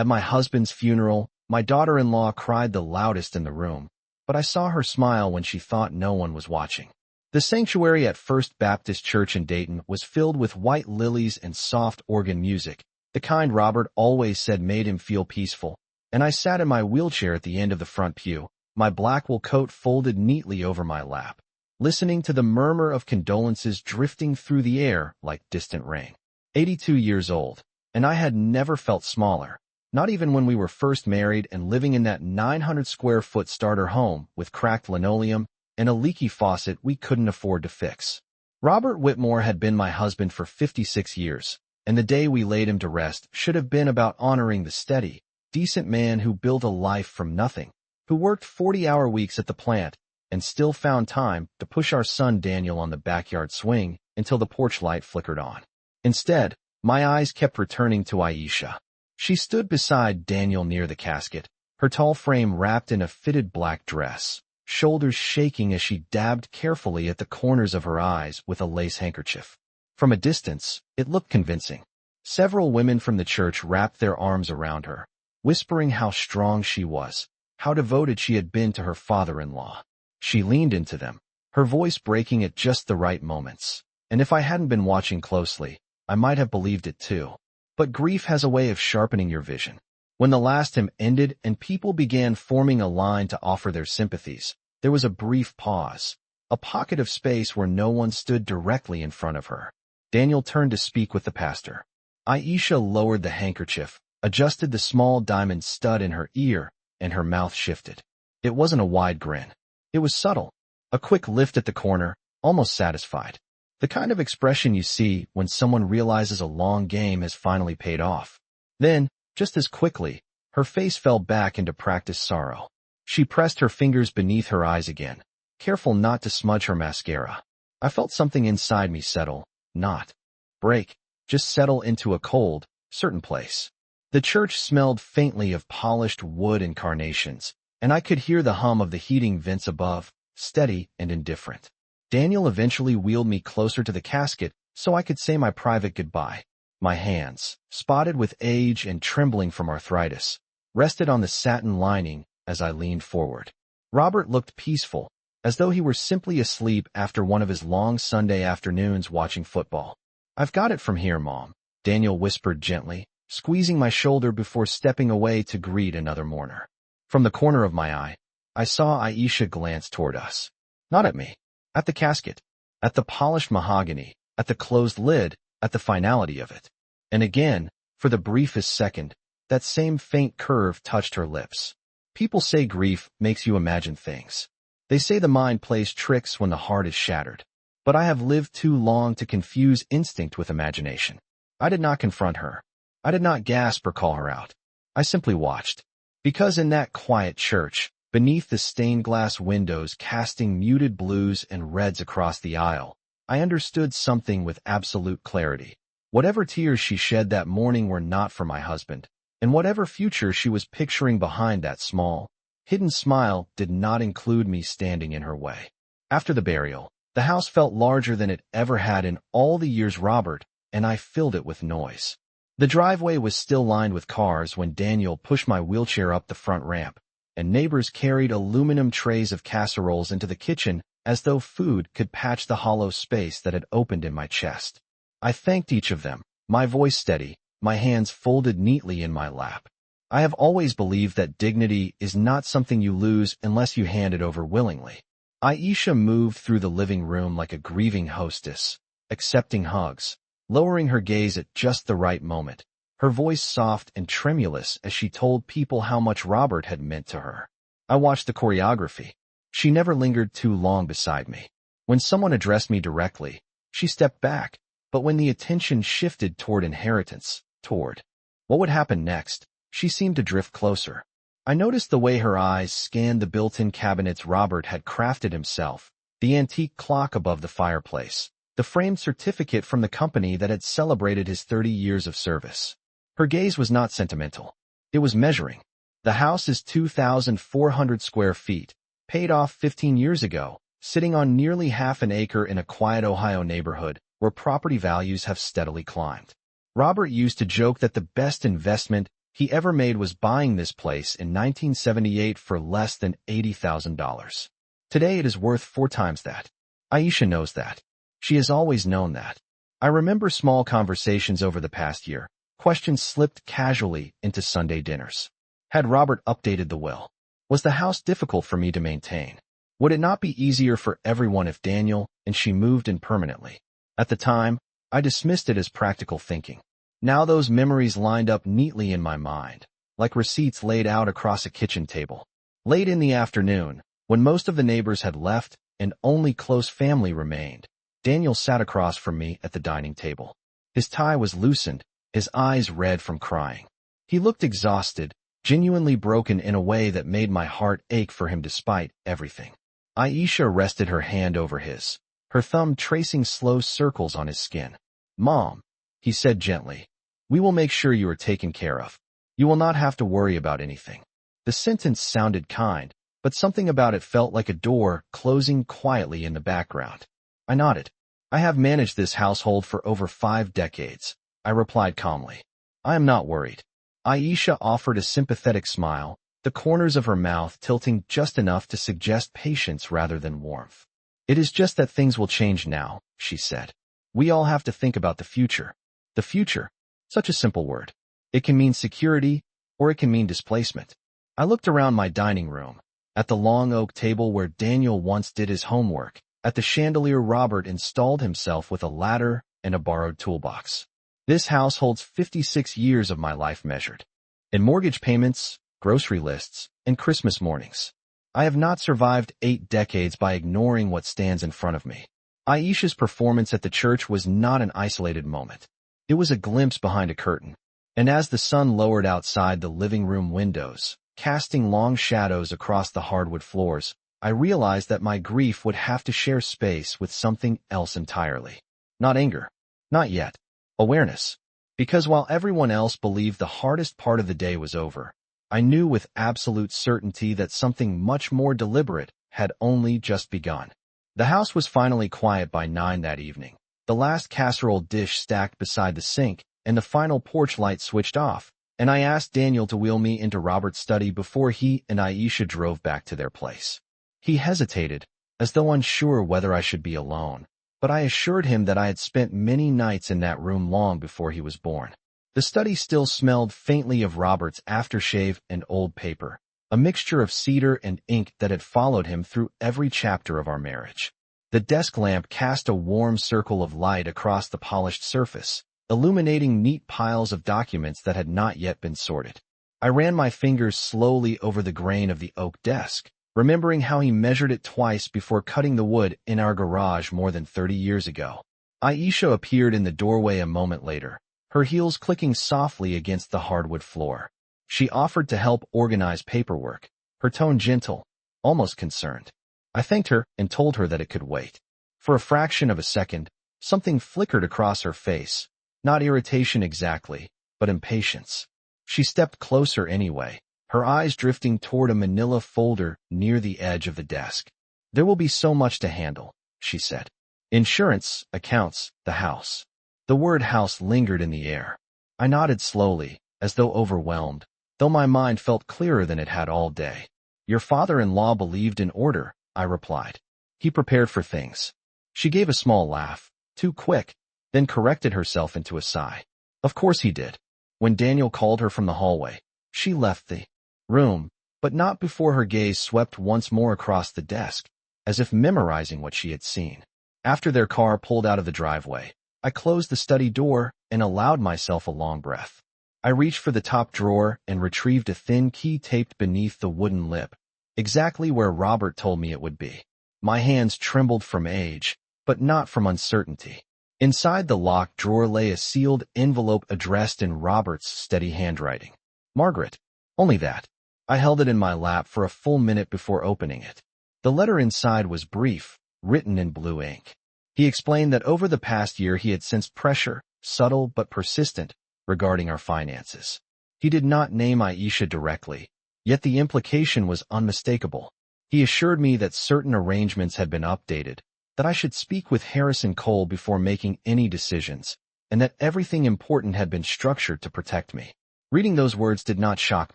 At my husband's funeral, my daughter-in-law cried the loudest in the room, but I saw her smile when she thought no one was watching. The sanctuary at First Baptist Church in Dayton was filled with white lilies and soft organ music, the kind Robert always said made him feel peaceful, and I sat in my wheelchair at the end of the front pew, my black wool coat folded neatly over my lap, listening to the murmur of condolences drifting through the air like distant rain. 82 years old, and I had never felt smaller, not even when we were first married and living in that 900-square-foot starter home with cracked linoleum and a leaky faucet we couldn't afford to fix. Robert Whitmore had been my husband for 56 years, and the day we laid him to rest should have been about honoring the steady, decent man who built a life from nothing, who worked 40-hour weeks at the plant and still found time to push our son Daniel on the backyard swing until the porch light flickered on. Instead, my eyes kept returning to Aisha. She stood beside Daniel near the casket, her tall frame wrapped in a fitted black dress, shoulders shaking as she dabbed carefully at the corners of her eyes with a lace handkerchief. From a distance, it looked convincing. Several women from the church wrapped their arms around her, whispering how strong she was, how devoted she had been to her father-in-law. She leaned into them, her voice breaking at just the right moments, and if I hadn't been watching closely, I might have believed it too. But grief has a way of sharpening your vision. When the last hymn ended and people began forming a line to offer their sympathies, there was a brief pause, a pocket of space where no one stood directly in front of her. Daniel turned to speak with the pastor. Aisha lowered the handkerchief, adjusted the small diamond stud in her ear, and her mouth shifted. It wasn't a wide grin. It was subtle, a quick lift at the corner, almost satisfied. The kind of expression you see when someone realizes a long game has finally paid off. Then, just as quickly, her face fell back into practiced sorrow. She pressed her fingers beneath her eyes again, careful not to smudge her mascara. I felt something inside me settle, not break, just settle into a cold, certain place. The church smelled faintly of polished wood and carnations, and I could hear the hum of the heating vents above, steady and indifferent. Daniel eventually wheeled me closer to the casket so I could say my private goodbye. My hands, spotted with age and trembling from arthritis, rested on the satin lining as I leaned forward. Robert looked peaceful, as though he were simply asleep after one of his long Sunday afternoons watching football. "I've got it from here, Mom," Daniel whispered gently, squeezing my shoulder before stepping away to greet another mourner. From the corner of my eye, I saw Aisha glance toward us. Not at me. At the casket, at the polished mahogany, at the closed lid, at the finality of it. And again, for the briefest second, that same faint curve touched her lips. People say grief makes you imagine things. They say the mind plays tricks when the heart is shattered. But I have lived too long to confuse instinct with imagination. I did not confront her. I did not gasp or call her out. I simply watched. Because in that quiet church, beneath the stained glass windows casting muted blues and reds across the aisle, I understood something with absolute clarity. Whatever tears she shed that morning were not for my husband, and whatever future she was picturing behind that small, hidden smile did not include me standing in her way. After the burial, the house felt larger than it ever had in all the years Robert and I filled it with noise. The driveway was still lined with cars when Daniel pushed my wheelchair up the front ramp, and neighbors carried aluminum trays of casseroles into the kitchen as though food could patch the hollow space that had opened in my chest. I thanked each of them, my voice steady, my hands folded neatly in my lap. I have always believed that dignity is not something you lose unless you hand it over willingly. Aisha moved through the living room like a grieving hostess, accepting hugs, lowering her gaze at just the right moment, her voice soft and tremulous as she told people how much Robert had meant to her. I watched the choreography. She never lingered too long beside me. When someone addressed me directly, she stepped back, but when the attention shifted toward inheritance, toward what would happen next, she seemed to drift closer. I noticed the way her eyes scanned the built-in cabinets Robert had crafted himself, the antique clock above the fireplace, the framed certificate from the company that had celebrated his 30 years of service. Her gaze was not sentimental. It was measuring. The house is 2,400 square feet, paid off 15 years ago, sitting on nearly half an acre in a quiet Ohio neighborhood where property values have steadily climbed. Robert used to joke that the best investment he ever made was buying this place in 1978 for less than $80,000. Today it is worth 4 times that. Aisha knows that. She has always known that. I remember small conversations over the past year. Questions slipped casually into Sunday dinners. Had Robert updated the will? Was the house difficult for me to maintain? Would it not be easier for everyone if Daniel and she moved in permanently? At the time, I dismissed it as practical thinking. Now those memories lined up neatly in my mind, like receipts laid out across a kitchen table. Late in the afternoon, when most of the neighbors had left and only close family remained, Daniel sat across from me at the dining table. His tie was loosened, his eyes red from crying. He looked exhausted, genuinely broken in a way that made my heart ache for him despite everything. Aisha rested her hand over his, her thumb tracing slow circles on his skin. "Mom," he said gently, "we will make sure you are taken care of. You will not have to worry about anything." The sentence sounded kind, but something about it felt like a door closing quietly in the background. I nodded. "I have managed this household for over 5 decades, I replied calmly. "I am not worried." Aisha offered a sympathetic smile, the corners of her mouth tilting just enough to suggest patience rather than warmth. "It is just that things will change now," she said. "We all have to think about the future." The future. Such a simple word. It can mean security, or it can mean displacement. I looked around my dining room, at the long oak table where Daniel once did his homework, at the chandelier Robert installed himself with a ladder and a borrowed toolbox. This house holds 56 years of my life measured. In mortgage payments, grocery lists, and Christmas mornings. I have not survived 8 decades by ignoring what stands in front of me. Aisha's performance at the church was not an isolated moment. It was a glimpse behind a curtain. And as the sun lowered outside the living room windows, casting long shadows across the hardwood floors, I realized that my grief would have to share space with something else entirely. Not anger. Not yet. Awareness. Because while everyone else believed the hardest part of the day was over, I knew with absolute certainty that something much more deliberate had only just begun. The house was finally quiet by 9 that evening. The last casserole dish stacked beside the sink, and the final porch light switched off, and I asked Daniel to wheel me into Robert's study before he and Aisha drove back to their place. He hesitated, as though unsure whether I should be alone, but I assured him that I had spent many nights in that room long before he was born. The study still smelled faintly of Robert's aftershave and old paper, a mixture of cedar and ink that had followed him through every chapter of our marriage. The desk lamp cast a warm circle of light across the polished surface, illuminating neat piles of documents that had not yet been sorted. I ran my fingers slowly over the grain of the oak desk, remembering how he measured it twice before cutting the wood in our garage more than 30 years ago. Aisha appeared in the doorway a moment later, her heels clicking softly against the hardwood floor. She offered to help organize paperwork, her tone gentle, almost concerned. I thanked her and told her that it could wait. For a fraction of a second, something flickered across her face, not irritation exactly, but impatience. She stepped closer anyway, her eyes drifting toward a manila folder near the edge of the desk. "There will be so much to handle," she said. "Insurance, accounts, the house." The word house lingered in the air. I nodded slowly, as though overwhelmed, though my mind felt clearer than it had all day. "Your father-in-law believed in order," I replied. "He prepared for things." She gave a small laugh, too quick, then corrected herself into a sigh. "Of course he did." When Daniel called her from the hallway, she left the room, but not before her gaze swept once more across the desk, as if memorizing what she had seen. After their car pulled out of the driveway, I closed the study door and allowed myself a long breath. I reached for the top drawer and retrieved a thin key taped beneath the wooden lip, exactly where Robert told me it would be. My hands trembled from age, but not from uncertainty. Inside the locked drawer lay a sealed envelope addressed in Robert's steady handwriting. "Margaret." Only that. I held it in my lap for a full minute before opening it. The letter inside was brief, written in blue ink. He explained that over the past year he had sensed pressure, subtle but persistent, regarding our finances. He did not name Aisha directly, yet the implication was unmistakable. He assured me that certain arrangements had been updated, that I should speak with Harrison Cole before making any decisions, and that everything important had been structured to protect me. Reading those words did not shock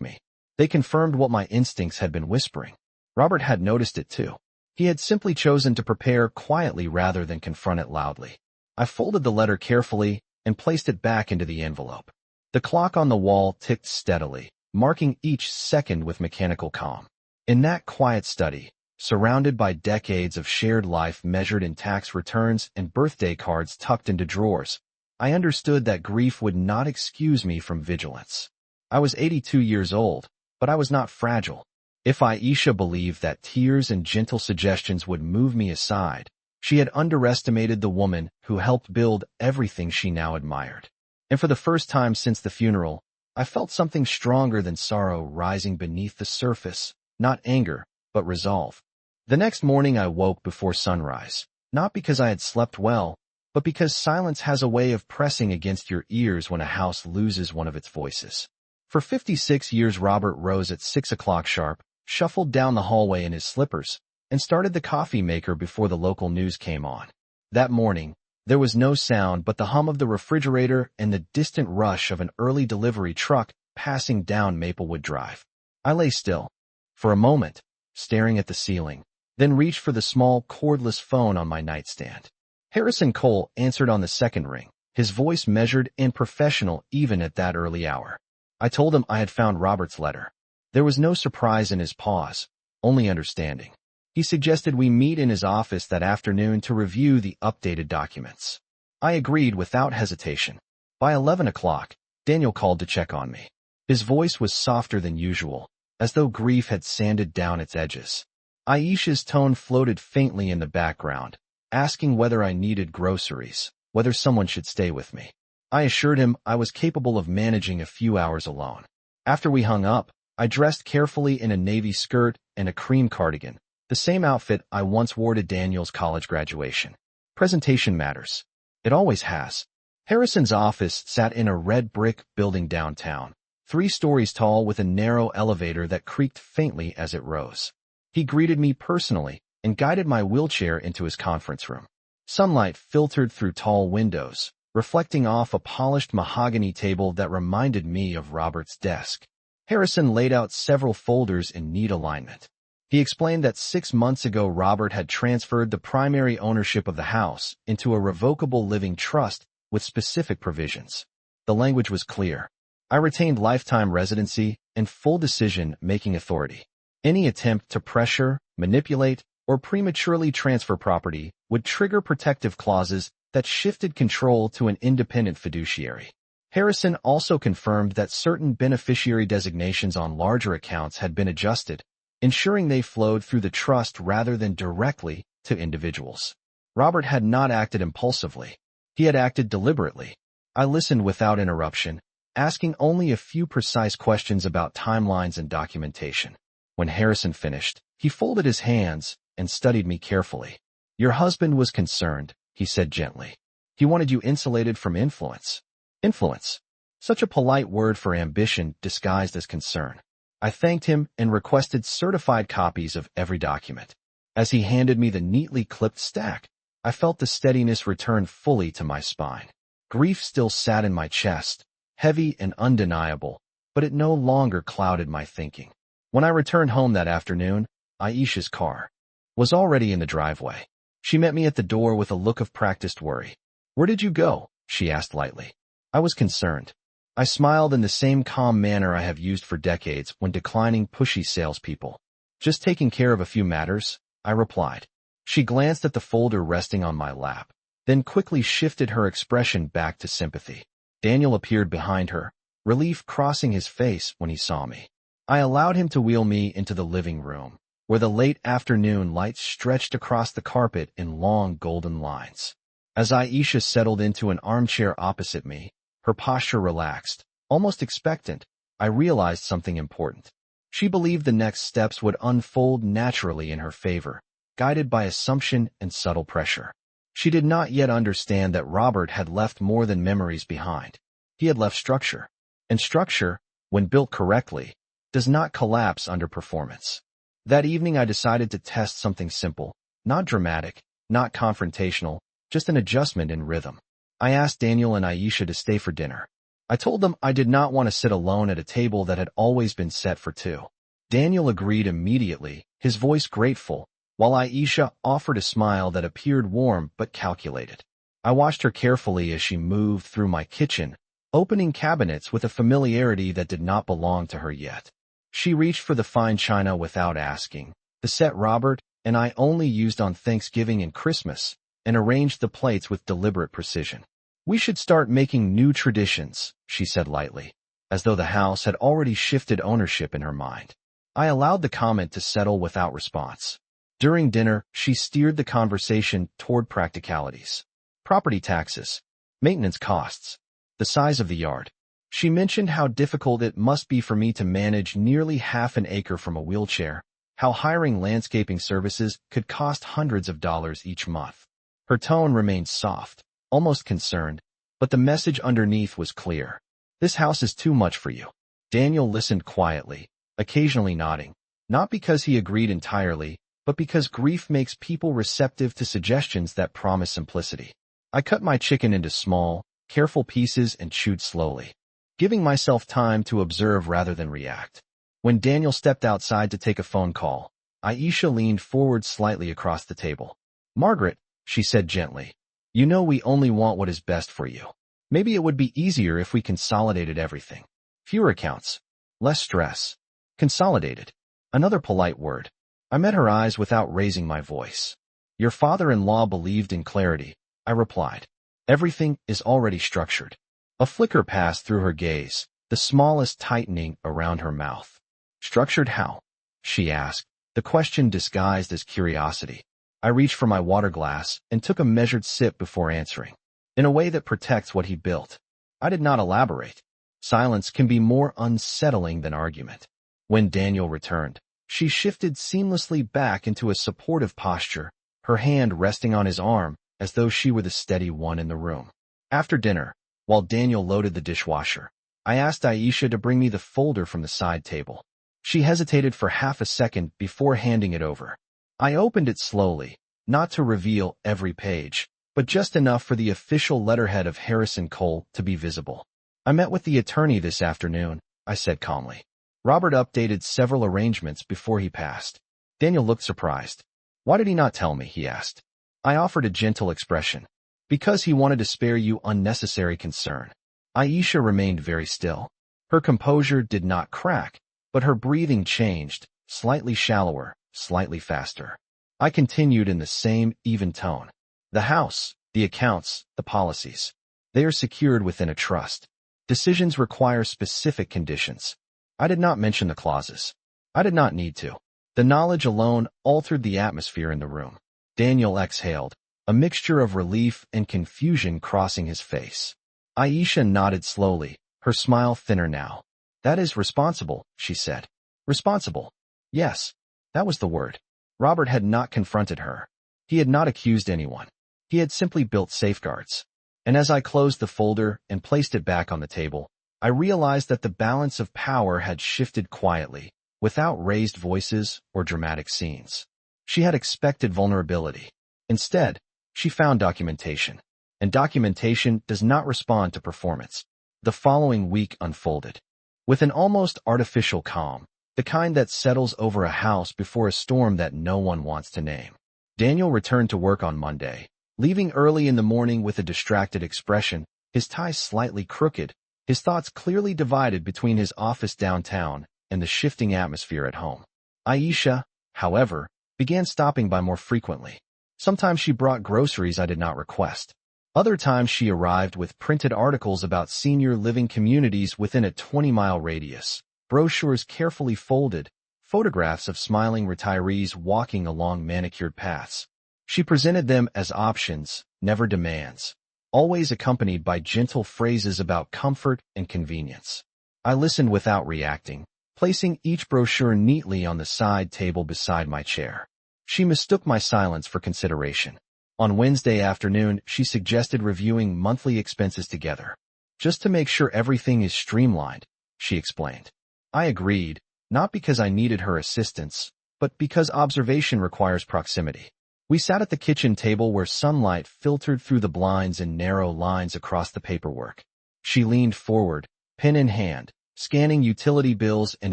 me. They confirmed what my instincts had been whispering. Robert had noticed it too. He had simply chosen to prepare quietly rather than confront it loudly. I folded the letter carefully and placed it back into the envelope. The clock on the wall ticked steadily, marking each second with mechanical calm. In that quiet study, surrounded by decades of shared life measured in tax returns and birthday cards tucked into drawers, I understood that grief would not excuse me from vigilance. I was 82 years old, but I was not fragile. If Aisha believed that tears and gentle suggestions would move me aside, she had underestimated the woman who helped build everything she now admired. And for the first time since the funeral, I felt something stronger than sorrow rising beneath the surface, not anger, but resolve. The next morning I woke before sunrise, not because I had slept well, but because silence has a way of pressing against your ears when a house loses one of its voices. For 56 years Robert rose at 6 o'clock sharp, shuffled down the hallway in his slippers, and started the coffee maker before the local news came on. That morning, there was no sound but the hum of the refrigerator and the distant rush of an early delivery truck passing down Maplewood Drive. I lay still, for a moment, staring at the ceiling, then reached for the small cordless phone on my nightstand. Harrison Cole answered on the second ring, his voice measured and professional even at that early hour. I told him I had found Robert's letter. There was no surprise in his pause, only understanding. He suggested we meet in his office that afternoon to review the updated documents. I agreed without hesitation. By 11 o'clock, Daniel called to check on me. His voice was softer than usual, as though grief had sanded down its edges. Aisha's tone floated faintly in the background, asking whether I needed groceries, whether someone should stay with me. I assured him I was capable of managing a few hours alone. After we hung up, I dressed carefully in a navy skirt and a cream cardigan, the same outfit I once wore to Daniel's college graduation. Presentation matters. It always has. Harrison's office sat in a red brick building downtown, 3 stories tall with a narrow elevator that creaked faintly as it rose. He greeted me personally and guided my wheelchair into his conference room. Sunlight filtered through tall windows, reflecting off a polished mahogany table that reminded me of Robert's desk. Harrison laid out several folders in neat alignment. He explained that 6 months ago Robert had transferred the primary ownership of the house into a revocable living trust with specific provisions. The language was clear. I retained lifetime residency and full decision-making authority. Any attempt to pressure, manipulate, or prematurely transfer property would trigger protective clauses that shifted control to an independent fiduciary. Harrison also confirmed that certain beneficiary designations on larger accounts had been adjusted, ensuring they flowed through the trust rather than directly to individuals. Robert had not acted impulsively. He had acted deliberately. I listened without interruption, asking only a few precise questions about timelines and documentation. When Harrison finished, he folded his hands and studied me carefully. "Your husband was concerned," he said gently. "He wanted you insulated from influence." Influence. Such a polite word for ambition disguised as concern. I thanked him and requested certified copies of every document. As he handed me the neatly clipped stack, I felt the steadiness return fully to my spine. Grief still sat in my chest, heavy and undeniable, but it no longer clouded my thinking. When I returned home that afternoon, Aisha's car was already in the driveway. She met me at the door with a look of practiced worry. "Where did you go?" she asked lightly. I was concerned. I smiled in the same calm manner I have used for decades when declining pushy salespeople. "Just taking care of a few matters," I replied. She glanced at the folder resting on my lap, then quickly shifted her expression back to sympathy. Daniel appeared behind her, relief crossing his face when he saw me. I allowed him to wheel me into the living room, where the late afternoon light stretched across the carpet in long golden lines. As Aisha settled into an armchair opposite me, her posture relaxed, almost expectant, I realized something important. She believed the next steps would unfold naturally in her favor, guided by assumption and subtle pressure. She did not yet understand that Robert had left more than memories behind. He had left structure. And structure, when built correctly, does not collapse under performance. That evening I decided to test something simple, not dramatic, not confrontational, just an adjustment in rhythm. I asked Daniel and Aisha to stay for dinner. I told them I did not want to sit alone at a table that had always been set for two. Daniel agreed immediately, his voice grateful, while Aisha offered a smile that appeared warm but calculated. I watched her carefully as she moved through my kitchen, opening cabinets with a familiarity that did not belong to her yet. She reached for the fine china without asking, the set Robert and I only used on Thanksgiving and Christmas, and arranged the plates with deliberate precision. "We should start making new traditions," she said lightly, as though the house had already shifted ownership in her mind. I allowed the comment to settle without response. During dinner, she steered the conversation toward practicalities. Property taxes, maintenance costs, the size of the yard. She mentioned how difficult it must be for me to manage nearly half an acre from a wheelchair, how hiring landscaping services could cost hundreds of dollars each month. Her tone remained soft, almost concerned, but the message underneath was clear. "This house is too much for you." Daniel listened quietly, occasionally nodding, not because he agreed entirely, but because grief makes people receptive to suggestions that promise simplicity. I cut my chicken into small, careful pieces and chewed slowly, giving myself time to observe rather than react. When Daniel stepped outside to take a phone call, Aisha leaned forward slightly across the table. "Margaret," she said gently, "you know we only want what is best for you. Maybe it would be easier if we consolidated everything. Fewer accounts, less stress." Consolidated. Another polite word. I met her eyes without raising my voice. "Your father-in-law believed in clarity," I replied. "Everything is already structured." A flicker passed through her gaze, the smallest tightening around her mouth. "Structured how?" she asked, the question disguised as curiosity. I reached for my water glass and took a measured sip before answering. "In a way that protects what he built." I did not elaborate. Silence can be more unsettling than argument. When Daniel returned, she shifted seamlessly back into a supportive posture, her hand resting on his arm as though she were the steady one in the room. After dinner, while Daniel loaded the dishwasher, I asked Aisha to bring me the folder from the side table. She hesitated for half a second before handing it over. I opened it slowly, not to reveal every page, but just enough for the official letterhead of Harrison Cole to be visible. "I met with the attorney this afternoon," I said calmly. "Robert updated several arrangements before he passed." Daniel looked surprised. "Why did he not tell me?" he asked. I offered a gentle expression. "Because he wanted to spare you unnecessary concern." Aisha remained very still. Her composure did not crack, but her breathing changed, slightly shallower, slightly faster. I continued in the same even tone. "The house, the accounts, the policies. They are secured within a trust. Decisions require specific conditions." I did not mention the clauses. I did not need to. The knowledge alone altered the atmosphere in the room. Daniel exhaled, a mixture of relief and confusion crossing his face. Aisha nodded slowly, her smile thinner now. "That is responsible," she said. "Responsible." Yes, that was the word. Robert had not confronted her. He had not accused anyone. He had simply built safeguards. And as I closed the folder and placed it back on the table, I realized that the balance of power had shifted quietly, without raised voices or dramatic scenes. She had expected vulnerability. Instead, she found documentation. And documentation does not respond to performance. The following week unfolded. With an almost artificial calm, the kind that settles over a house before a storm that no one wants to name. Daniel returned to work on Monday, leaving early in the morning with a distracted expression, his tie slightly crooked, his thoughts clearly divided between his office downtown and the shifting atmosphere at home. Aisha, however, began stopping by more frequently. Sometimes she brought groceries I did not request. Other times she arrived with printed articles about senior living communities within a 20-mile radius, brochures carefully folded, photographs of smiling retirees walking along manicured paths. She presented them as options, never demands, always accompanied by gentle phrases about comfort and convenience. I listened without reacting, placing each brochure neatly on the side table beside my chair. She mistook my silence for consideration. On Wednesday afternoon, she suggested reviewing monthly expenses together. "Just to make sure everything is streamlined," she explained. I agreed, not because I needed her assistance, but because observation requires proximity. We sat at the kitchen table where sunlight filtered through the blinds in narrow lines across the paperwork. She leaned forward, pen in hand, scanning utility bills and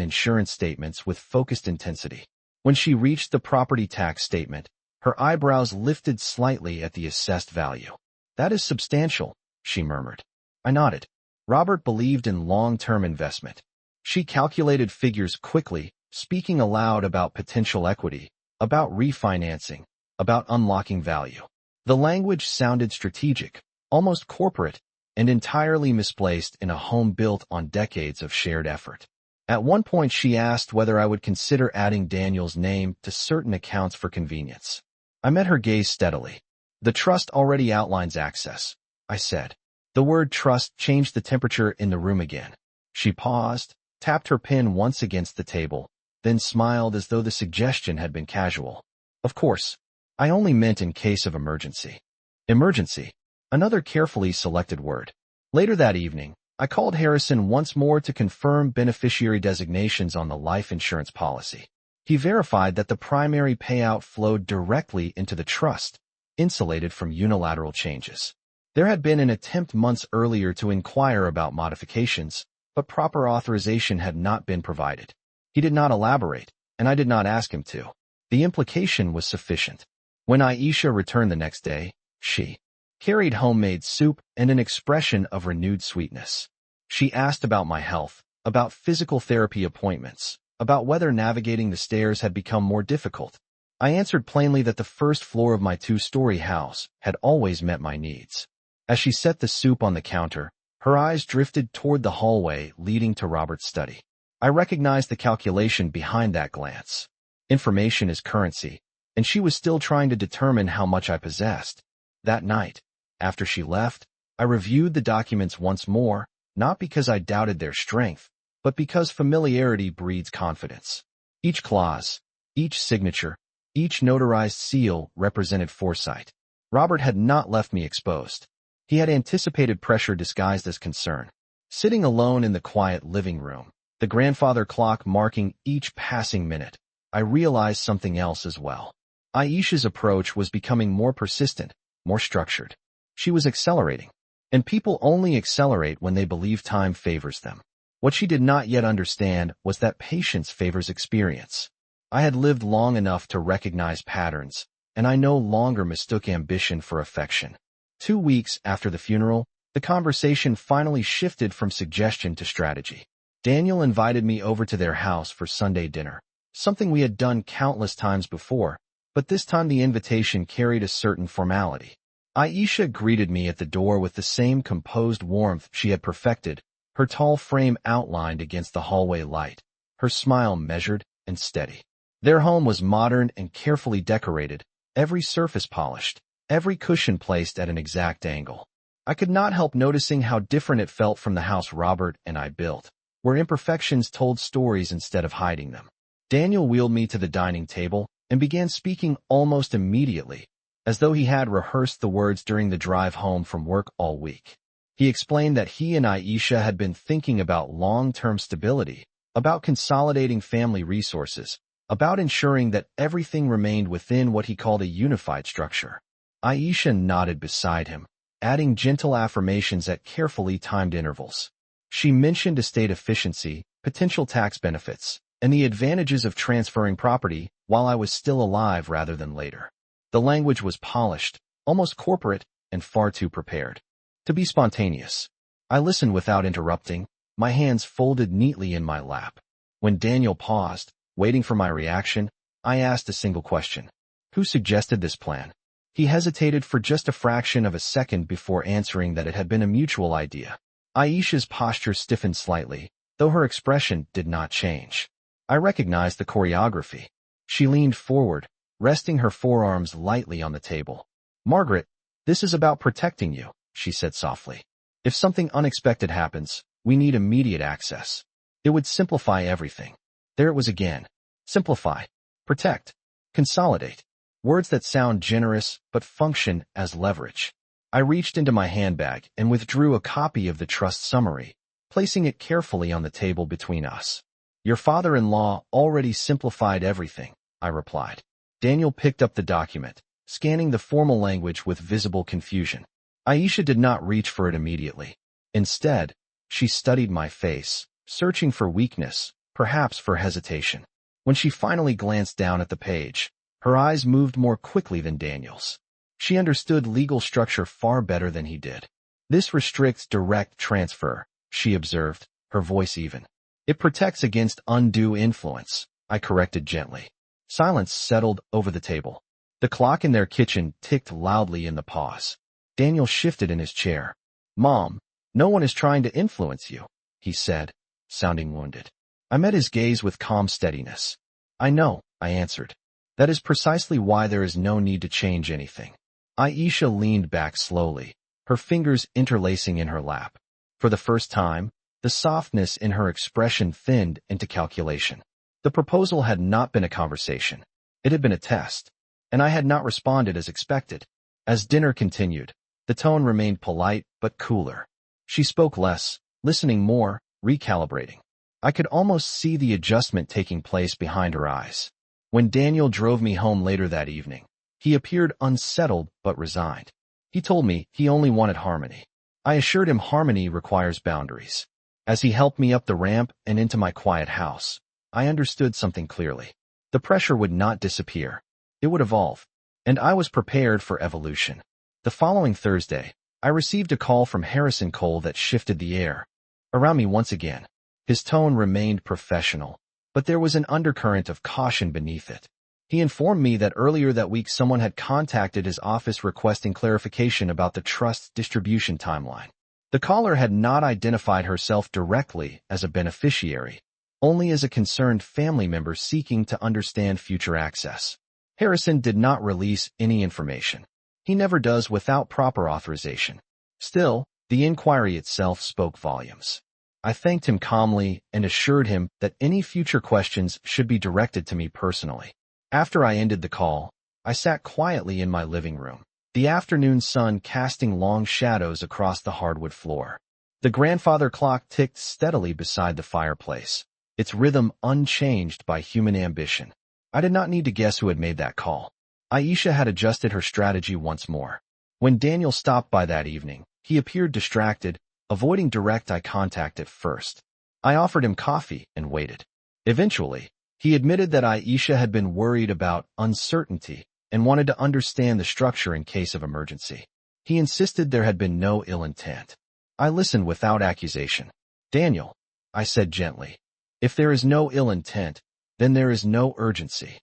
insurance statements with focused intensity. When she reached the property tax statement, her eyebrows lifted slightly at the assessed value. "That is substantial," she murmured. I nodded. Robert believed in long-term investment. She calculated figures quickly, speaking aloud about potential equity, about refinancing, about unlocking value. The language sounded strategic, almost corporate, and entirely misplaced in a home built on decades of shared effort. At one point she asked whether I would consider adding Daniel's name to certain accounts for convenience. I met her gaze steadily. "The trust already outlines access," I said. The word trust changed the temperature in the room again. She paused, tapped her pen once against the table, then smiled as though the suggestion had been casual. "Of course. I only meant in case of emergency." Emergency. Another carefully selected word. Later that evening, I called Harrison once more to confirm beneficiary designations on the life insurance policy. He verified that the primary payout flowed directly into the trust, insulated from unilateral changes. There had been an attempt months earlier to inquire about modifications, but proper authorization had not been provided. He did not elaborate, and I did not ask him to. The implication was sufficient. When Aisha returned the next day, she carried homemade soup and an expression of renewed sweetness. She asked about my health, about physical therapy appointments, about whether navigating the stairs had become more difficult. I answered plainly that the first floor of my 2-story house had always met my needs. As she set the soup on the counter, her eyes drifted toward the hallway leading to Robert's study. I recognized the calculation behind that glance. Information is currency, and she was still trying to determine how much I possessed. That night, after she left, I reviewed the documents once more, not because I doubted their strength, but because familiarity breeds confidence. Each clause, each signature, each notarized seal represented foresight. Robert had not left me exposed. He had anticipated pressure disguised as concern. Sitting alone in the quiet living room, the grandfather clock marking each passing minute, I realized something else as well. Aisha's approach was becoming more persistent, more structured. She was accelerating. And people only accelerate when they believe time favors them. What she did not yet understand was that patience favors experience. I had lived long enough to recognize patterns, and I no longer mistook ambition for affection. 2 weeks after the funeral, the conversation finally shifted from suggestion to strategy. Daniel invited me over to their house for Sunday dinner, something we had done countless times before, but this time the invitation carried a certain formality. Aisha greeted me at the door with the same composed warmth she had perfected, her tall frame outlined against the hallway light, her smile measured and steady. Their home was modern and carefully decorated, every surface polished, every cushion placed at an exact angle. I could not help noticing how different it felt from the house Robert and I built, where imperfections told stories instead of hiding them. Daniel wheeled me to the dining table and began speaking almost immediately, as though he had rehearsed the words during the drive home from work all week. He explained that he and Aisha had been thinking about long-term stability, about consolidating family resources, about ensuring that everything remained within what he called a unified structure. Aisha nodded beside him, adding gentle affirmations at carefully timed intervals. She mentioned estate efficiency, potential tax benefits, and the advantages of transferring property while I was still alive rather than later. The language was polished, almost corporate, and far too prepared to be spontaneous. I listened without interrupting, my hands folded neatly in my lap. When Daniel paused, waiting for my reaction, I asked a single question. Who suggested this plan? He hesitated for just a fraction of a second before answering that it had been a mutual idea. Aisha's posture stiffened slightly, though her expression did not change. I recognized the choreography. She leaned forward, resting her forearms lightly on the table. "Margaret, this is about protecting you," she said softly. "If something unexpected happens, we need immediate access. It would simplify everything." There it was again. Simplify, protect, consolidate. Words that sound generous but function as leverage. I reached into my handbag and withdrew a copy of the trust summary, placing it carefully on the table between us. "Your father-in-law already simplified everything," I replied. Daniel picked up the document, scanning the formal language with visible confusion. Aisha did not reach for it immediately. Instead, she studied my face, searching for weakness, perhaps for hesitation. When she finally glanced down at the page, her eyes moved more quickly than Daniel's. She understood legal structure far better than he did. "This restricts direct transfer," she observed, her voice even. "It protects against undue influence," I corrected gently. Silence settled over the table. The clock in their kitchen ticked loudly in the pause. Daniel shifted in his chair. "Mom, no one is trying to influence you," he said, sounding wounded. I met his gaze with calm steadiness. "I know," I answered. "That is precisely why there is no need to change anything." Aisha leaned back slowly, her fingers interlacing in her lap. For the first time, the softness in her expression thinned into calculation. The proposal had not been a conversation. It had been a test, and I had not responded as expected. As dinner continued, the tone remained polite but cooler. She spoke less, listening more, recalibrating. I could almost see the adjustment taking place behind her eyes. When Daniel drove me home later that evening, he appeared unsettled but resigned. He told me he only wanted harmony. I assured him harmony requires boundaries. As he helped me up the ramp and into my quiet house, I understood something clearly. The pressure would not disappear. It would evolve, and I was prepared for evolution. The following Thursday, I received a call from Harrison Cole that shifted the air around me once again. His tone remained professional, but there was an undercurrent of caution beneath it. He informed me that earlier that week someone had contacted his office requesting clarification about the trust's distribution timeline. The caller had not identified herself directly as a beneficiary, only as a concerned family member seeking to understand future access. Harrison did not release any information. He never does without proper authorization. Still, the inquiry itself spoke volumes. I thanked him calmly and assured him that any future questions should be directed to me personally. After I ended the call, I sat quietly in my living room, the afternoon sun casting long shadows across the hardwood floor. The grandfather clock ticked steadily beside the fireplace, its rhythm unchanged by human ambition. I did not need to guess who had made that call. Aisha had adjusted her strategy once more. When Daniel stopped by that evening, he appeared distracted, avoiding direct eye contact at first. I offered him coffee and waited. Eventually, he admitted that Aisha had been worried about uncertainty and wanted to understand the structure in case of emergency. He insisted there had been no ill intent. I listened without accusation. "Daniel," I said gently, "if there is no ill intent, then there is no urgency."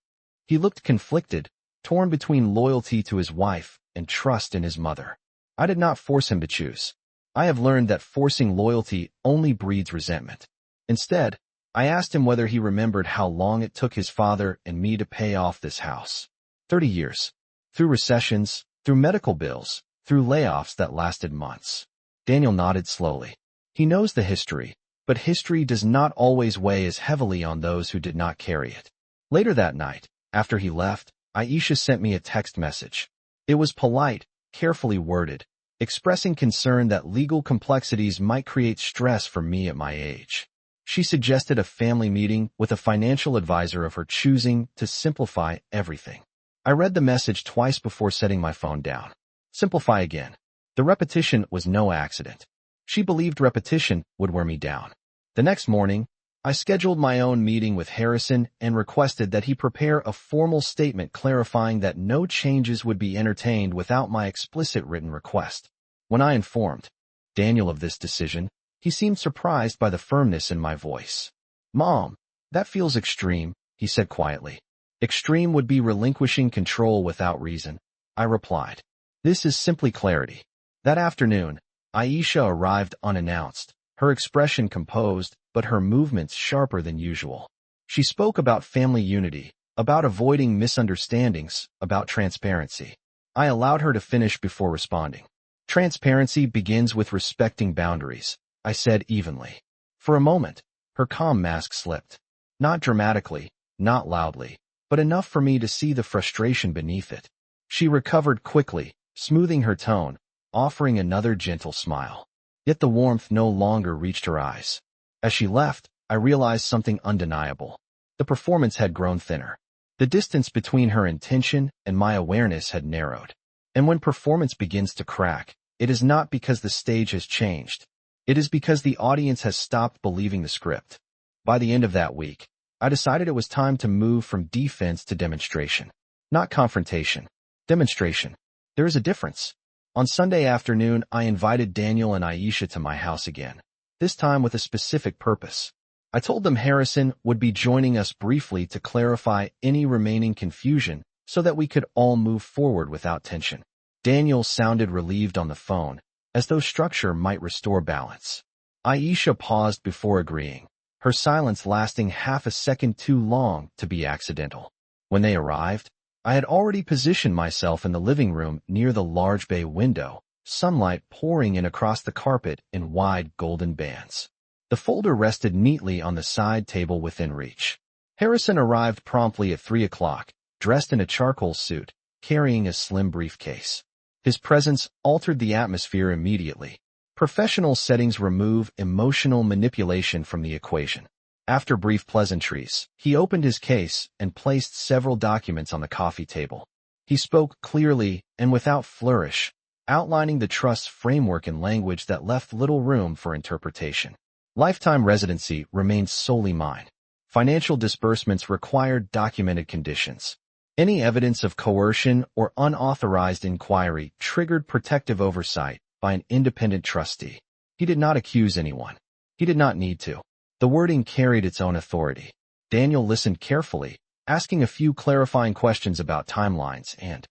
He looked conflicted, torn between loyalty to his wife and trust in his mother. I did not force him to choose. I have learned that forcing loyalty only breeds resentment. Instead, I asked him whether he remembered how long it took his father and me to pay off this house. 30 years. Through recessions, through medical bills, through layoffs that lasted months. Daniel nodded slowly. He knows the history, but history does not always weigh as heavily on those who did not carry it. Later that night, after he left, Aisha sent me a text message. It was polite, carefully worded, expressing concern that legal complexities might create stress for me at my age. She suggested a family meeting with a financial advisor of her choosing to simplify everything. I read the message twice before setting my phone down. Simplify again. The repetition was no accident. She believed repetition would wear me down. The next morning, I scheduled my own meeting with Harrison and requested that he prepare a formal statement clarifying that no changes would be entertained without my explicit written request. When I informed Daniel of this decision, he seemed surprised by the firmness in my voice. "Mom, that feels extreme," he said quietly. "Extreme would be relinquishing control without reason," I replied. "This is simply clarity." That afternoon, Aisha arrived unannounced, her expression composed, but her movements sharper than usual. She spoke about family unity, about avoiding misunderstandings, about transparency. I allowed her to finish before responding. "Transparency begins with respecting boundaries," I said evenly. For a moment, her calm mask slipped. Not dramatically, not loudly, but enough for me to see the frustration beneath it. She recovered quickly, smoothing her tone, offering another gentle smile. Yet the warmth no longer reached her eyes. As she left, I realized something undeniable. The performance had grown thinner. The distance between her intention and my awareness had narrowed. And when performance begins to crack, it is not because the stage has changed. It is because the audience has stopped believing the script. By the end of that week, I decided it was time to move from defense to demonstration. Not confrontation. Demonstration. There is a difference. On Sunday afternoon, I invited Daniel and Aisha to my house again, this time with a specific purpose. I told them Harrison would be joining us briefly to clarify any remaining confusion so that we could all move forward without tension. Daniel sounded relieved on the phone, as though structure might restore balance. Aisha paused before agreeing, her silence lasting half a second too long to be accidental. When they arrived, I had already positioned myself in the living room near the large bay window, sunlight pouring in across the carpet in wide golden bands. The folder rested neatly on the side table within reach. Harrison arrived promptly at 3 o'clock, dressed in a charcoal suit, carrying a slim briefcase. His presence altered the atmosphere immediately. Professional settings remove emotional manipulation from the equation. After brief pleasantries, he opened his case and placed several documents on the coffee table. He spoke clearly and without flourish, outlining the trust's framework in language that left little room for interpretation. Lifetime residency remained solely mine. Financial disbursements required documented conditions. Any evidence of coercion or unauthorized inquiry triggered protective oversight by an independent trustee. He did not accuse anyone. He did not need to. The wording carried its own authority. Daniel listened carefully, asking a few clarifying questions about timelines and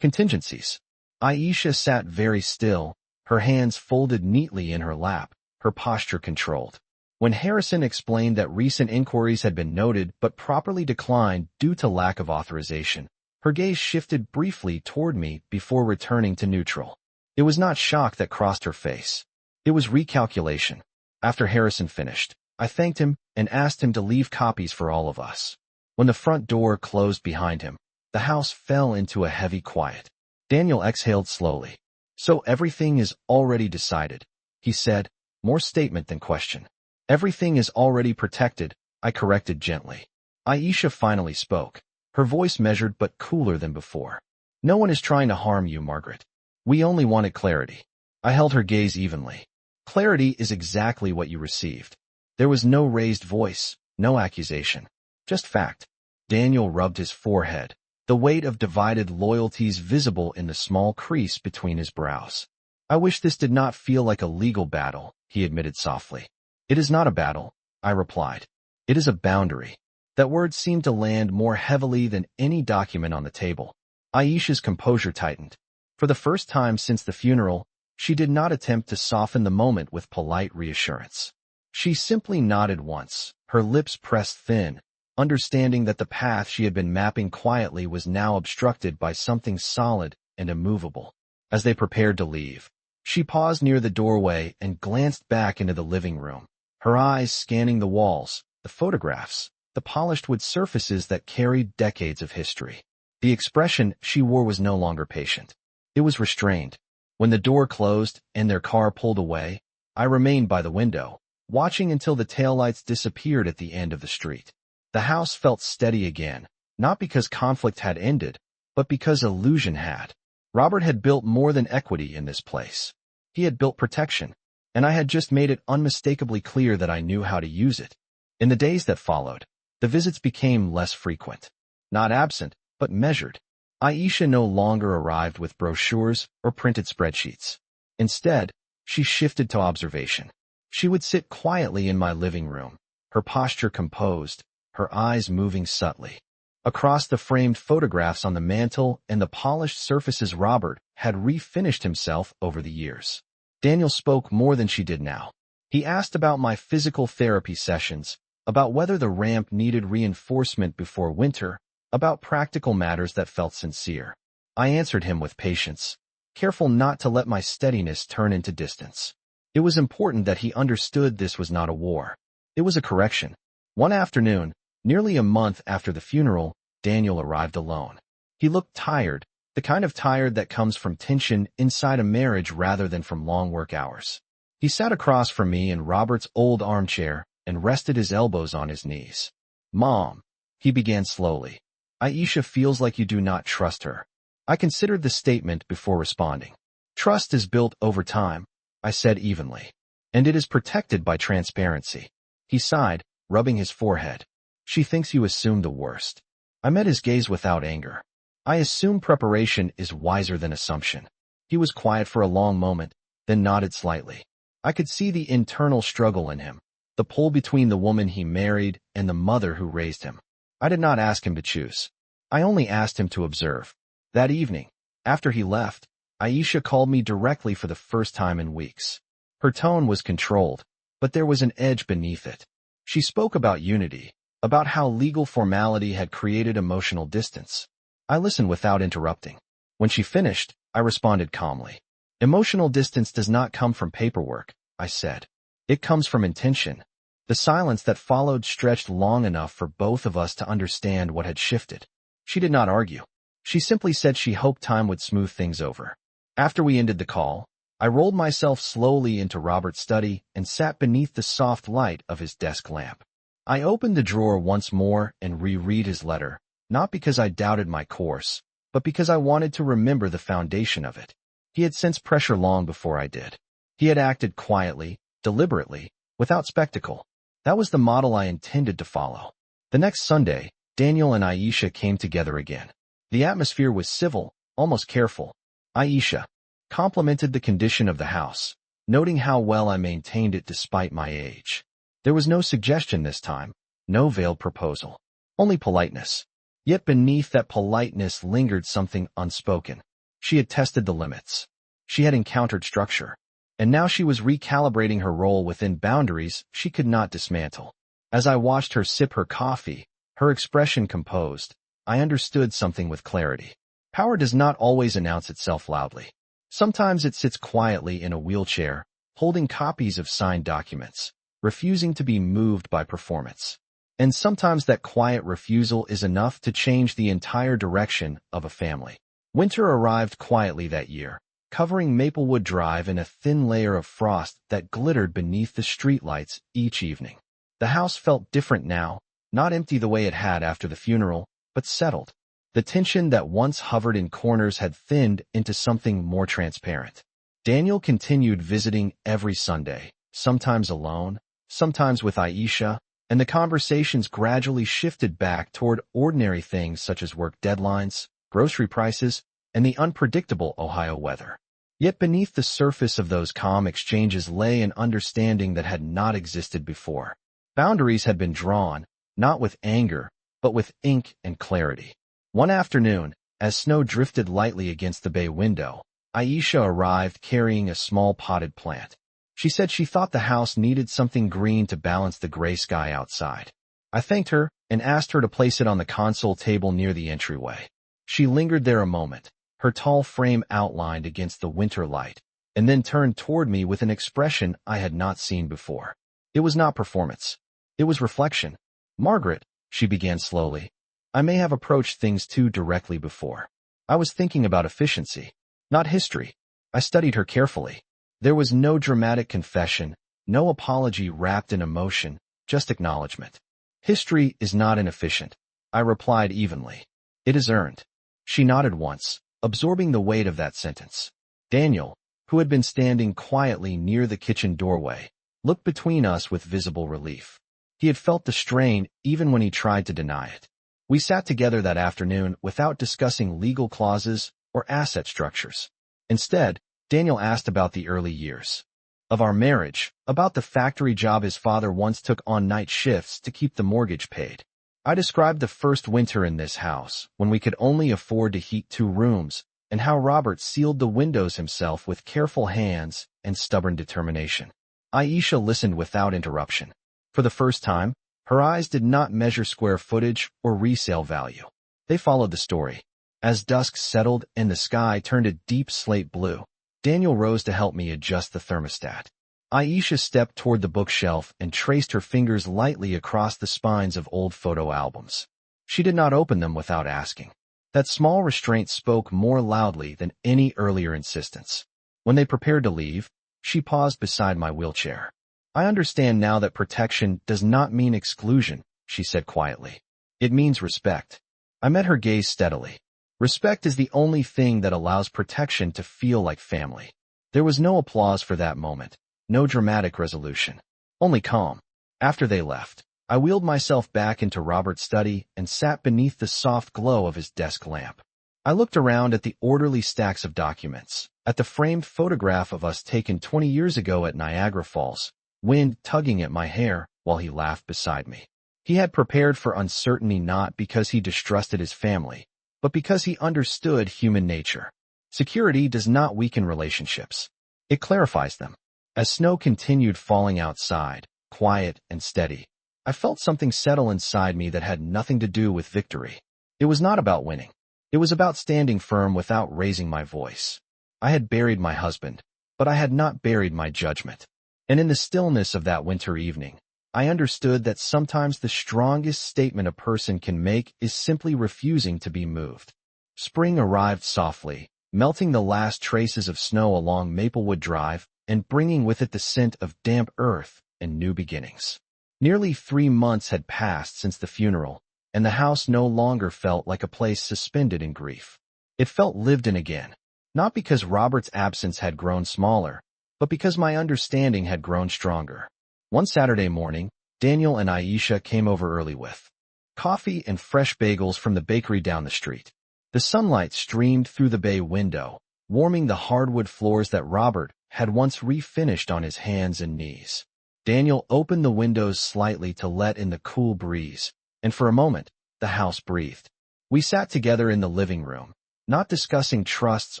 contingencies. Aisha sat very still, her hands folded neatly in her lap, her posture controlled. When Harrison explained that recent inquiries had been noted but properly declined due to lack of authorization, her gaze shifted briefly toward me before returning to neutral. It was not shock that crossed her face. It was recalculation. After Harrison finished, I thanked him and asked him to leave copies for all of us. When the front door closed behind him, the house fell into a heavy quiet. Daniel exhaled slowly. So everything is already decided, he said, more statement than question. Everything is already protected, I corrected gently. Aisha finally spoke, her voice measured but cooler than before. No one is trying to harm you, Margaret. We only wanted clarity. I held her gaze evenly. Clarity is exactly what you received. There was no raised voice, no accusation. Just fact. Daniel rubbed his forehead, the weight of divided loyalties visible in the small crease between his brows. I wish this did not feel like a legal battle, he admitted softly. It is not a battle, I replied. It is a boundary. That word seemed to land more heavily than any document on the table. Aisha's composure tightened. For the first time since the funeral, she did not attempt to soften the moment with polite reassurance. She simply nodded once, her lips pressed thin, understanding that the path she had been mapping quietly was now obstructed by something solid and immovable. As they prepared to leave, she paused near the doorway and glanced back into the living room, her eyes scanning the walls, the photographs, the polished wood surfaces that carried decades of history. The expression she wore was no longer patient. It was restrained. When the door closed and their car pulled away, I remained by the window, watching until the taillights disappeared at the end of the street. The house felt steady again, not because conflict had ended, but because illusion had. Robert had built more than equity in this place. He had built protection, and I had just made it unmistakably clear that I knew how to use it. In the days that followed, the visits became less frequent. Not absent, but measured. Aisha no longer arrived with brochures or printed spreadsheets. Instead, she shifted to observation. She would sit quietly in my living room, her posture composed, her eyes moving subtly. Across the framed photographs on the mantel and the polished surfaces Robert had refinished himself over the years. Daniel spoke more than she did now. He asked about my physical therapy sessions, about whether the ramp needed reinforcement before winter, about practical matters that felt sincere. I answered him with patience, careful not to let my steadiness turn into distance. It was important that he understood this was not a war. It was a correction. One afternoon, nearly a month after the funeral, Daniel arrived alone. He looked tired, the kind of tired that comes from tension inside a marriage rather than from long work hours. He sat across from me in Robert's old armchair and rested his elbows on his knees. "Mom," he began slowly, "Aisha feels like you do not trust her." I considered the statement before responding. "Trust is built over time," I said evenly. and it is protected by transparency. He sighed, rubbing his forehead. She thinks you assume the worst. I met his gaze without anger. I assume preparation is wiser than assumption. He was quiet for a long moment, then nodded slightly. I could see the internal struggle in him, the pull between the woman he married and the mother who raised him. I did not ask him to choose. I only asked him to observe. That evening, after he left, Aisha called me directly for the first time in weeks. Her tone was controlled, but there was an edge beneath it. She spoke about unity, about how legal formality had created emotional distance. I listened without interrupting. When she finished, I responded calmly. Emotional distance does not come from paperwork, I said. It comes from intention. The silence that followed stretched long enough for both of us to understand what had shifted. She did not argue. She simply said she hoped time would smooth things over. After we ended the call, I rolled myself slowly into Robert's study and sat beneath the soft light of his desk lamp. I opened the drawer once more and reread his letter, not because I doubted my course, but because I wanted to remember the foundation of it. He had sensed pressure long before I did. He had acted quietly, deliberately, without spectacle. That was the model I intended to follow. The next Sunday, Daniel and Aisha came together again. The atmosphere was civil, almost careful. Aisha complimented the condition of the house, noting how well I maintained it despite my age. There was no suggestion this time, no veiled proposal, only politeness. Yet beneath that politeness lingered something unspoken. She had tested the limits. She had encountered structure. And now she was recalibrating her role within boundaries she could not dismantle. As I watched her sip her coffee, her expression composed, I understood something with clarity. Power does not always announce itself loudly. Sometimes it sits quietly in a wheelchair, holding copies of signed documents, refusing to be moved by performance. And sometimes that quiet refusal is enough to change the entire direction of a family. Winter arrived quietly that year, covering Maplewood Drive in a thin layer of frost that glittered beneath the streetlights each evening. The house felt different now, not empty the way it had after the funeral, but settled. The tension that once hovered in corners had thinned into something more transparent. Daniel continued visiting every Sunday, sometimes alone, sometimes with Aisha, and the conversations gradually shifted back toward ordinary things such as work deadlines, grocery prices, and the unpredictable Ohio weather. Yet beneath the surface of those calm exchanges lay an understanding that had not existed before. Boundaries had been drawn, not with anger, but with ink and clarity. One afternoon, as snow drifted lightly against the bay window, Aisha arrived carrying a small potted plant. She said she thought the house needed something green to balance the gray sky outside. I thanked her and asked her to place it on the console table near the entryway. She lingered there a moment, her tall frame outlined against the winter light, and then turned toward me with an expression I had not seen before. It was not performance. It was reflection. Margaret, she began slowly, I may have approached things too directly before. I was thinking about efficiency, not history. I studied her carefully. There was no dramatic confession, no apology wrapped in emotion, just acknowledgement. History is not inefficient, I replied evenly. It is earned. She nodded once, absorbing the weight of that sentence. Daniel, who had been standing quietly near the kitchen doorway, looked between us with visible relief. He had felt the strain even when he tried to deny it. We sat together that afternoon without discussing legal clauses or asset structures. Instead, Daniel asked about the early years of our marriage, about the factory job his father once took on night shifts to keep the mortgage paid. I described the first winter in this house, when we could only afford to heat 2 rooms, and how Robert sealed the windows himself with careful hands and stubborn determination. Aisha listened without interruption. For the first time, her eyes did not measure square footage or resale value. They followed the story. As dusk settled and the sky turned a deep slate blue, Daniel rose to help me adjust the thermostat. Aisha stepped toward the bookshelf and traced her fingers lightly across the spines of old photo albums. She did not open them without asking. That small restraint spoke more loudly than any earlier insistence. When they prepared to leave, she paused beside my wheelchair. I understand now that protection does not mean exclusion, she said quietly. It means respect. I met her gaze steadily. Respect is the only thing that allows protection to feel like family. There was no applause for that moment, No dramatic resolution. Only calm. After they left, I wheeled myself back into Robert's study and sat beneath the soft glow of his desk lamp. I looked around at the orderly stacks of documents, at the framed photograph of us taken 20 years ago at Niagara Falls, wind tugging at my hair while he laughed beside me. He had prepared for uncertainty not because he distrusted his family, but because he understood human nature. Security does not weaken relationships. It clarifies them. As snow continued falling outside, quiet and steady, I felt something settle inside me that had nothing to do with victory. It was not about winning. It was about standing firm without raising my voice. I had buried my husband, but I had not buried my judgment. And in the stillness of that winter evening, I understood that sometimes the strongest statement a person can make is simply refusing to be moved. Spring arrived softly, melting the last traces of snow along Maplewood Drive and bringing with it the scent of damp earth and new beginnings. Nearly 3 months had passed since the funeral, and the house no longer felt like a place suspended in grief. It felt lived in again, not because Robert's absence had grown smaller, but because my understanding had grown stronger. One Saturday morning, Daniel and Aisha came over early with coffee and fresh bagels from the bakery down the street. The sunlight streamed through the bay window, warming the hardwood floors that Robert had once refinished on his hands and knees. Daniel opened the windows slightly to let in the cool breeze, and for a moment, the house breathed. We sat together in the living room, not discussing trusts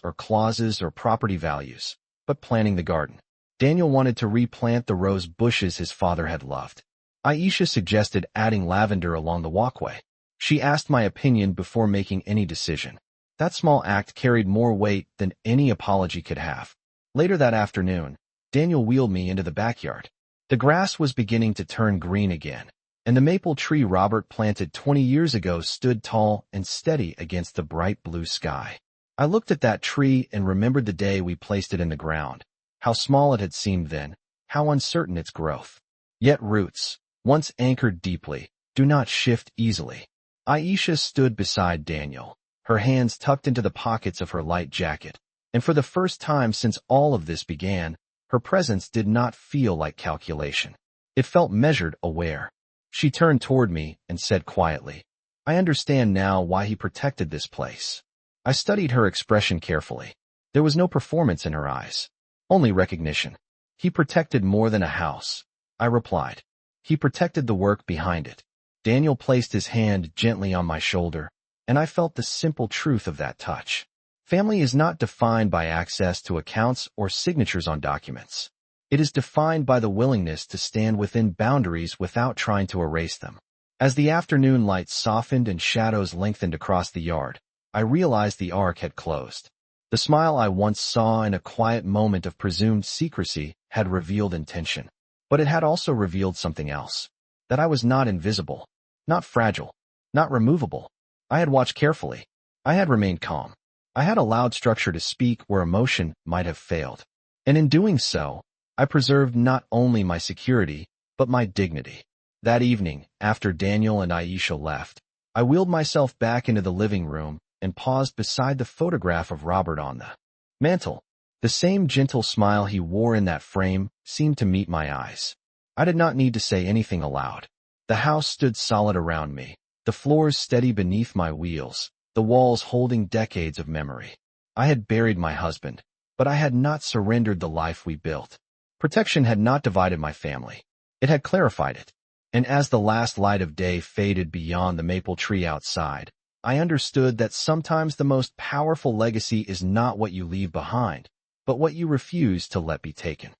or clauses or property values, but planning the garden. Daniel wanted to replant the rose bushes his father had loved. Aisha suggested adding lavender along the walkway. She asked my opinion before making any decision. That small act carried more weight than any apology could have. Later that afternoon, Daniel wheeled me into the backyard. The grass was beginning to turn green again, and the maple tree Robert planted 20 years ago stood tall and steady against the bright blue sky. I looked at that tree and remembered the day we placed it in the ground, how small it had seemed then, how uncertain its growth. Yet roots, once anchored deeply, do not shift easily. Aisha stood beside Daniel, her hands tucked into the pockets of her light jacket, and for the first time since all of this began, her presence did not feel like calculation. It felt measured, aware. She turned toward me and said quietly, "I understand now why he protected this place." I studied her expression carefully. There was no performance in her eyes, only recognition. "He protected more than a house," I replied. "He protected the work behind it." Daniel placed his hand gently on my shoulder, and I felt the simple truth of that touch. Family is not defined by access to accounts or signatures on documents. It is defined by the willingness to stand within boundaries without trying to erase them. As the afternoon light softened and shadows lengthened across the yard, I realized the arc had closed. The smile I once saw in a quiet moment of presumed secrecy had revealed intention. But it had also revealed something else. That I was not invisible, not fragile, not removable. I had watched carefully. I had remained calm. I had allowed structure to speak where emotion might have failed. And in doing so, I preserved not only my security, but my dignity. That evening, after Daniel and Aisha left, I wheeled myself back into the living room and paused beside the photograph of Robert on the mantel. The same gentle smile he wore in that frame seemed to meet my eyes. I did not need to say anything aloud. The house stood solid around me, the floors steady beneath my wheels, the walls holding decades of memory. I had buried my husband, but I had not surrendered the life we built. Protection had not divided my family. It had clarified it. And as the last light of day faded beyond the maple tree outside, I understood that sometimes the most powerful legacy is not what you leave behind, but what you refuse to let be taken.